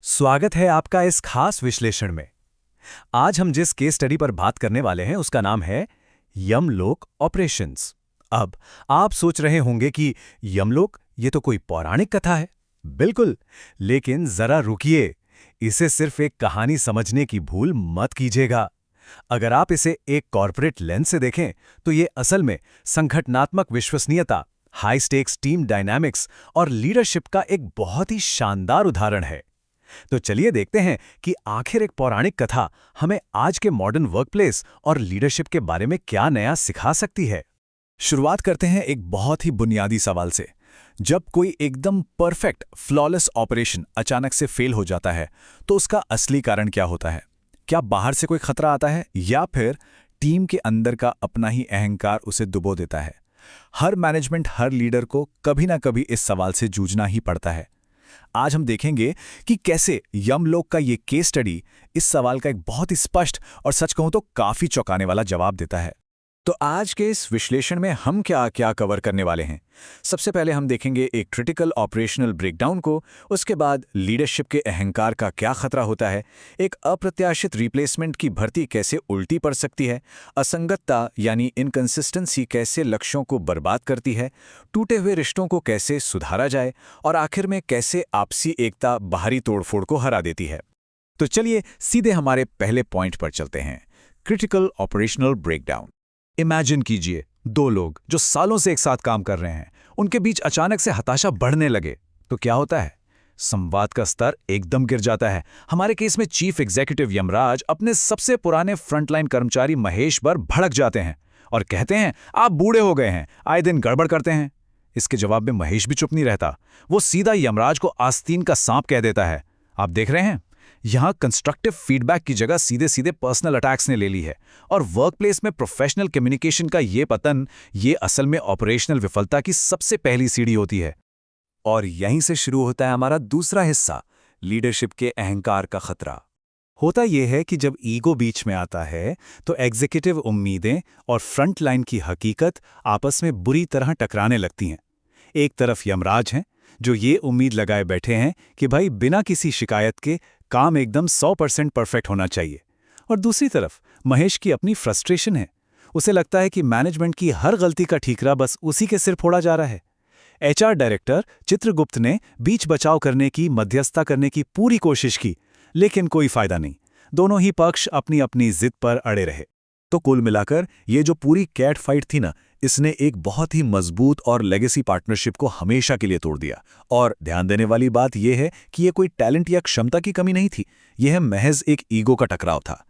स्वागत है आपका इस खास विश्लेषण में। आज हम जिस केस स्टडी पर बात करने वाले हैं उसका नाम है यमलोक ऑपरेशंस। अब आप सोच रहे होंगे कि यमलोक ये तो कोई पौराणिक कथा है। बिल्कुल, लेकिन जरा रुकिए, इसे सिर्फ एक कहानी समझने की भूल मत कीजिएगा। अगर आप इसे एक कॉर्पोरेट लेंस से देखें तो ये असल में संगठनात्मक विश्वसनीयता, हाई स्टेक्स टीम डायनामिक्स और लीडरशिप का एक बहुत ही शानदार उदाहरण है। तो चलिए देखते हैं कि आखिर एक पौराणिक कथा हमें आज के मॉडर्न वर्कप्लेस और लीडरशिप के बारे में क्या नया सिखा सकती है। शुरुआत करते हैं एक बहुत ही बुनियादी सवाल से। जब कोई एकदम परफेक्ट फ्लॉलेस ऑपरेशन अचानक से फेल हो जाता है तो उसका असली कारण क्या होता है? क्या बाहर से कोई खतरा आता है या फिर टीम के अंदर का अपना ही अहंकार उसे डुबो देता है? हर मैनेजमेंट, हर लीडर को कभी ना कभी इस सवाल से जूझना ही पड़ता है। आज हम देखेंगे कि कैसे यमलोक का ये केस स्टडी इस सवाल का एक बहुत ही स्पष्ट और सच कहूं तो काफी चौंकाने वाला जवाब देता है। तो आज के इस विश्लेषण में हम क्या क्या कवर करने वाले हैं? सबसे पहले हम देखेंगे एक क्रिटिकल ऑपरेशनल ब्रेकडाउन को, उसके बाद लीडरशिप के अहंकार का क्या खतरा होता है, एक अप्रत्याशित रिप्लेसमेंट की भर्ती कैसे उल्टी पड़ सकती है, असंगतता यानी इनकंसिस्टेंसी कैसे लक्ष्यों को बर्बाद करती है, टूटे हुए रिश्तों को कैसे सुधारा जाए और आखिर में कैसे आपसी एकता बाहरी तोड़फोड़ को हरा देती है। तो चलिए सीधे हमारे पहले पॉइंट पर चलते हैं, क्रिटिकल ऑपरेशनल ब्रेकडाउन। इमेजिन कीजिए, दो लोग जो सालों से एक साथ काम कर रहे हैं, उनके बीच अचानक से हताशा बढ़ने लगे तो क्या होता है? संवाद का स्तर एकदम गिर जाता है। हमारे केस में चीफ एग्जीक्यूटिव यमराज अपने सबसे पुराने फ्रंटलाइन कर्मचारी महेश पर भड़क जाते हैं और कहते हैं, आप बूढ़े हो गए हैं, आए दिन गड़बड़ करते हैं। इसके जवाब में महेश भी चुप नहीं रहता। वो सीधा यमराज को आस्तीन का सांप कह देता है। आप देख रहे हैं, यहां कंस्ट्रक्टिव फीडबैक की जगह सीधे सीधे पर्सनल अटैक्स ने ले ली है और वर्कप्लेस में प्रोफेशनल कम्युनिकेशन का ये पतन, ये असल में ऑपरेशनल विफलता की सबसे पहली सीढ़ी होती है। और यहीं से शुरू होता है हमारा दूसरा हिस्सा, लीडरशिप के अहंकार का खतरा। होता यह है कि जब ईगो बीच में आता है तो एग्जीक्यूटिव उम्मीदें और फ्रंट लाइन की हकीकत आपस में बुरी तरह टकराने लगती हैं। एक तरफ यमराज हैं जो ये उम्मीद लगाए बैठे हैं कि भाई बिना किसी शिकायत के काम एकदम 100% परफेक्ट होना चाहिए, और दूसरी तरफ महेश की अपनी फ्रस्ट्रेशन है। उसे लगता है कि मैनेजमेंट की हर गलती का ठीकरा बस उसी के सिर फोड़ा जा रहा है। एचआर डायरेक्टर चित्रगुप्त ने बीच बचाव करने की, मध्यस्थता करने की पूरी कोशिश की, लेकिन कोई फायदा नहीं। दोनों ही पक्ष अपनी अपनी जिद पर अड़े रहे। तो कुल मिलाकर ये जो पूरी कैट फाइट थी ना, इसने एक बहुत ही मजबूत और लेगेसी पार्टनरशिप को हमेशा के लिए तोड़ दिया। और ध्यान देने वाली बात यह है कि यह कोई टैलेंट या क्षमता की कमी नहीं थी, यह महज एक ईगो का टकराव था।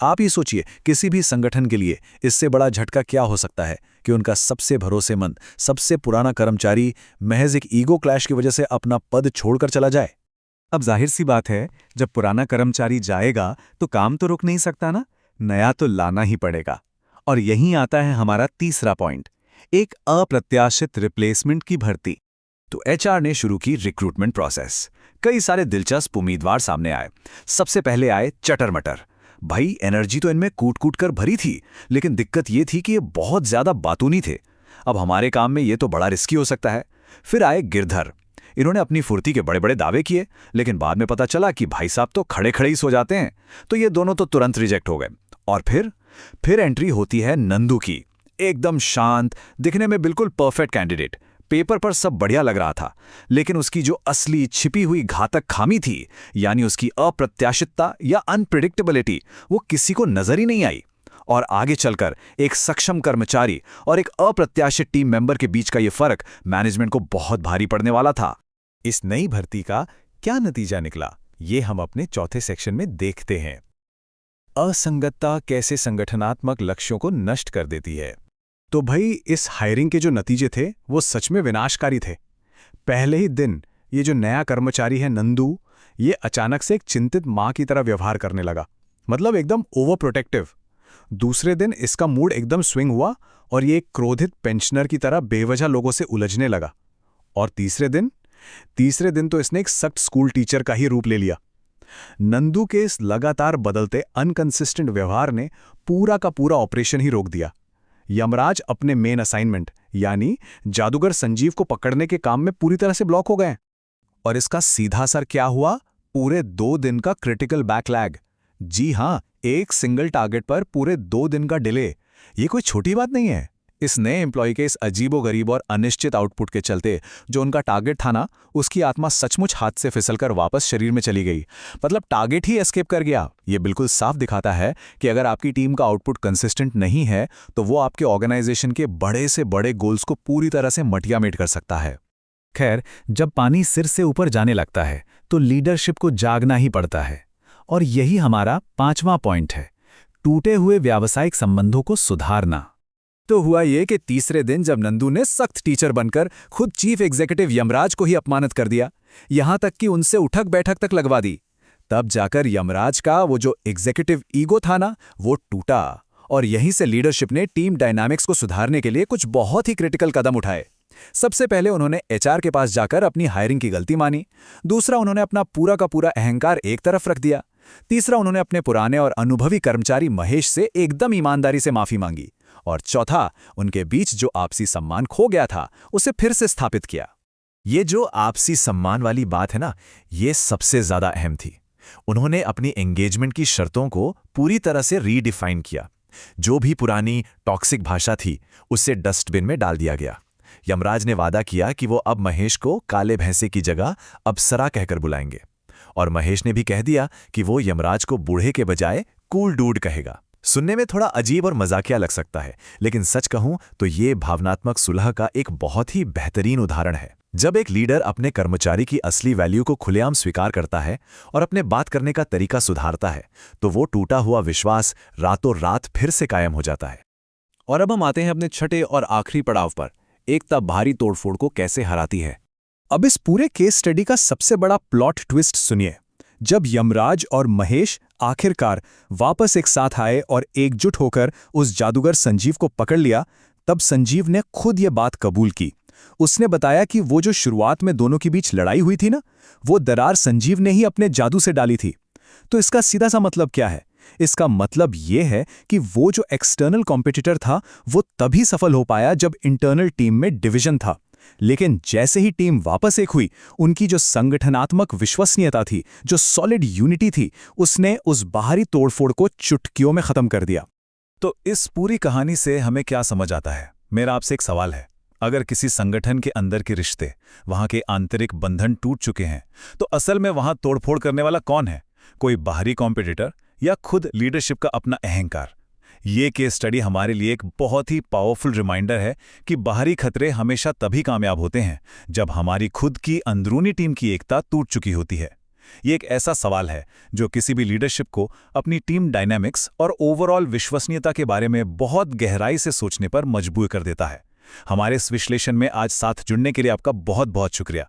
आप ये सोचिए, किसी भी संगठन के लिए इससे बड़ा झटका क्या हो सकता है कि उनका सबसे भरोसेमंद, सबसे पुराना कर्मचारी महज एक ईगो क्लैश की वजह से अपना पद छोड़कर चला जाए। अब जाहिर सी बात है, जब पुराना कर्मचारी जाएगा तो काम तो रुक नहीं सकता ना, नया तो लाना ही पड़ेगा। और यहीं आता है हमारा तीसरा पॉइंट, एक अप्रत्याशित रिप्लेसमेंट की भर्ती। तो एचआर ने शुरू की रिक्रूटमेंट प्रोसेस। कई सारे दिलचस्प उम्मीदवार सामने आए। सबसे पहले आए चटर मटर। भाई, एनर्जी तो इनमें कूट कूट कर भरी थी, लेकिन दिक्कत ये थी कि ये बहुत ज्यादा बातूनी थे। अब हमारे काम में ये तो बड़ा रिस्की हो सकता है। फिर आए गिरधर। इन्होंने अपनी फुर्ती के बड़े बड़े दावे किए, लेकिन बाद में पता चला कि भाई साहब तो खड़े खड़े ही सो जाते हैं, तो ये दोनों तो तुरंत रिजेक्ट हो गए। और फिर एंट्री होती है नंदू की। एकदम शांत, दिखने में बिल्कुल परफेक्ट कैंडिडेट। पेपर पर सब बढ़िया लग रहा था, लेकिन उसकी जो असली छिपी हुई घातक खामी थी, यानी उसकी अप्रत्याशितता या अनप्रिडिक्टेबिलिटी, वो किसी को नजर ही नहीं आई। और आगे चलकर एक सक्षम कर्मचारी और एक अप्रत्याशित टीम मेंबर के बीच का ये फर्क मैनेजमेंट को बहुत भारी पड़ने वाला था। इस नई भर्ती का क्या नतीजा निकला, ये हम अपने चौथे सेक्शन में देखते हैं। असंगतता कैसे संगठनात्मक लक्ष्यों को नष्ट कर देती है। तो भाई, इस हायरिंग के जो नतीजे थे वो सच में विनाशकारी थे। पहले ही दिन ये जो नया कर्मचारी है नंदू, ये अचानक से एक चिंतित मां की तरह व्यवहार करने लगा, मतलब एकदम ओवर प्रोटेक्टिव। दूसरे दिन इसका मूड एकदम स्विंग हुआ और ये एक क्रोधित पेंशनर की तरह बेवजह लोगों से उलझने लगा। और तीसरे दिन तो इसने एक सख्त स्कूल टीचर का ही रूप ले लिया। नंदू के इस लगातार बदलते अनकंसिस्टेंट व्यवहार ने पूरा का पूरा ऑपरेशन ही रोक दिया। यमराज अपने मेन असाइनमेंट यानी जादूगर संजीव को पकड़ने के काम में पूरी तरह से ब्लॉक हो गए। और इसका सीधा असर क्या हुआ? पूरे 2 दिन का क्रिटिकल बैकलैग। जी हाँ, एक सिंगल टारगेट पर पूरे 2 दिन का डिले। ये कोई छोटी बात नहीं है। इस नए एम्प्लॉय के इस अजीबोगरीब और अनिश्चित आउटपुट के चलते जो उनका टारगेट था ना, उसकी आत्मा सचमुच हाथ से फिसलकर वापस शरीर में चली गई। मतलब टारगेट ही एस्केप कर गया। ये बिल्कुल साफ दिखाता है कि अगर आपकी टीम का आउटपुट कंसिस्टेंट नहीं है तो वो आपके ऑर्गेनाइजेशन के बड़े से बड़े गोल्स को पूरी तरह से मटियामेट कर सकता है। खैर, जब पानी सिर से ऊपर जाने लगता है तो लीडरशिप को जागना ही पड़ता है। और यही हमारा 5वां पॉइंट है, टूटे हुए व्यावसायिक संबंधों को सुधारना। तो हुआ ये कि तीसरे दिन जब नंदू ने सख्त टीचर बनकर खुद चीफ एग्जीक्यूटिव यमराज को ही अपमानित कर दिया, यहां तक कि उनसे उठक बैठक तक लगवा दी, तब जाकर यमराज का वो जो एग्जीक्यूटिव ईगो था ना, वो टूटा। और यहीं से लीडरशिप ने टीम डायनामिक्स को सुधारने के लिए कुछ बहुत ही क्रिटिकल कदम उठाए। सबसे पहले उन्होंने एचआर के पास जाकर अपनी हायरिंग की गलती मानी। दूसरा, उन्होंने अपना पूरा का पूरा अहंकार एक तरफ रख दिया। तीसरा, उन्होंने अपने पुराने और अनुभवी कर्मचारी महेश से एकदम ईमानदारी से माफी मांगी। और चौथा, उनके बीच जो आपसी सम्मान खो गया था उसे फिर से स्थापित किया। ये जो आपसी सम्मान वाली बात है ना, ये सबसे ज्यादा अहम थी। उन्होंने अपनी एंगेजमेंट की शर्तों को पूरी तरह से रीडिफाइन किया। जो भी पुरानी टॉक्सिक भाषा थी उसे डस्टबिन में डाल दिया गया। यमराज ने वादा किया कि वो अब महेश को काले भैंसे की जगह अप्सरा कहकर बुलाएंगे। और महेश ने भी कह दिया कि वो यमराज को बूढ़े के बजाय कूल डूड कहेगा। सुनने में थोड़ा अजीब और मजाकिया लग सकता है, लेकिन सच कहूं तो ये भावनात्मक सुलह का एक बहुत ही बेहतरीन उदाहरण है। जब एक लीडर अपने कर्मचारी की असली वैल्यू को खुलेआम स्वीकार करता है और अपने बात करने का तरीका सुधारता है, तो वो टूटा हुआ विश्वास रातों रात फिर से कायम हो जाता है। और अब हम आते हैं अपने छठे और आखिरी पड़ाव पर, एकता भारी तोड़फोड़ को कैसे हराती है। अब इस पूरे केस स्टडी का सबसे बड़ा प्लॉट ट्विस्ट सुनिए। जब यमराज और महेश आखिरकार वापस एक साथ आए और एकजुट होकर उस जादूगर संजीव को पकड़ लिया, तब संजीव ने खुद ये बात कबूल की। उसने बताया कि वो जो शुरुआत में दोनों के बीच लड़ाई हुई थी ना, वो दरार संजीव ने ही अपने जादू से डाली थी। तो इसका सीधा सा मतलब क्या है? इसका मतलब ये है कि वो जो एक्सटर्नल कॉम्पिटिटर था वो तभी सफल हो पाया जब इंटरनल टीम में डिवीजन था। लेकिन जैसे ही टीम वापस एक हुई, उनकी जो संगठनात्मक विश्वसनीयता थी, जो सॉलिड यूनिटी थी, उसने उस बाहरी तोड़फोड़ को चुटकियों में खत्म कर दिया। तो इस पूरी कहानी से हमें क्या समझ आता है? मेरा आपसे एक सवाल है। अगर किसी संगठन के अंदर के रिश्ते, वहां के आंतरिक बंधन टूट चुके हैं, तो असल में वहां तोड़फोड़ करने वाला कौन है? कोई बाहरी कॉम्पिटिटर या खुद लीडरशिप का अपना अहंकार? ये केस स्टडी हमारे लिए एक बहुत ही पावरफुल रिमाइंडर है कि बाहरी खतरे हमेशा तभी कामयाब होते हैं जब हमारी खुद की अंदरूनी टीम की एकता टूट चुकी होती है। ये एक ऐसा सवाल है जो किसी भी लीडरशिप को अपनी टीम डायनामिक्स और ओवरऑल विश्वसनीयता के बारे में बहुत गहराई से सोचने पर मजबूर कर देता है। हमारे इस विश्लेषण में आज साथ जुड़ने के लिए आपका बहुत बहुत शुक्रिया।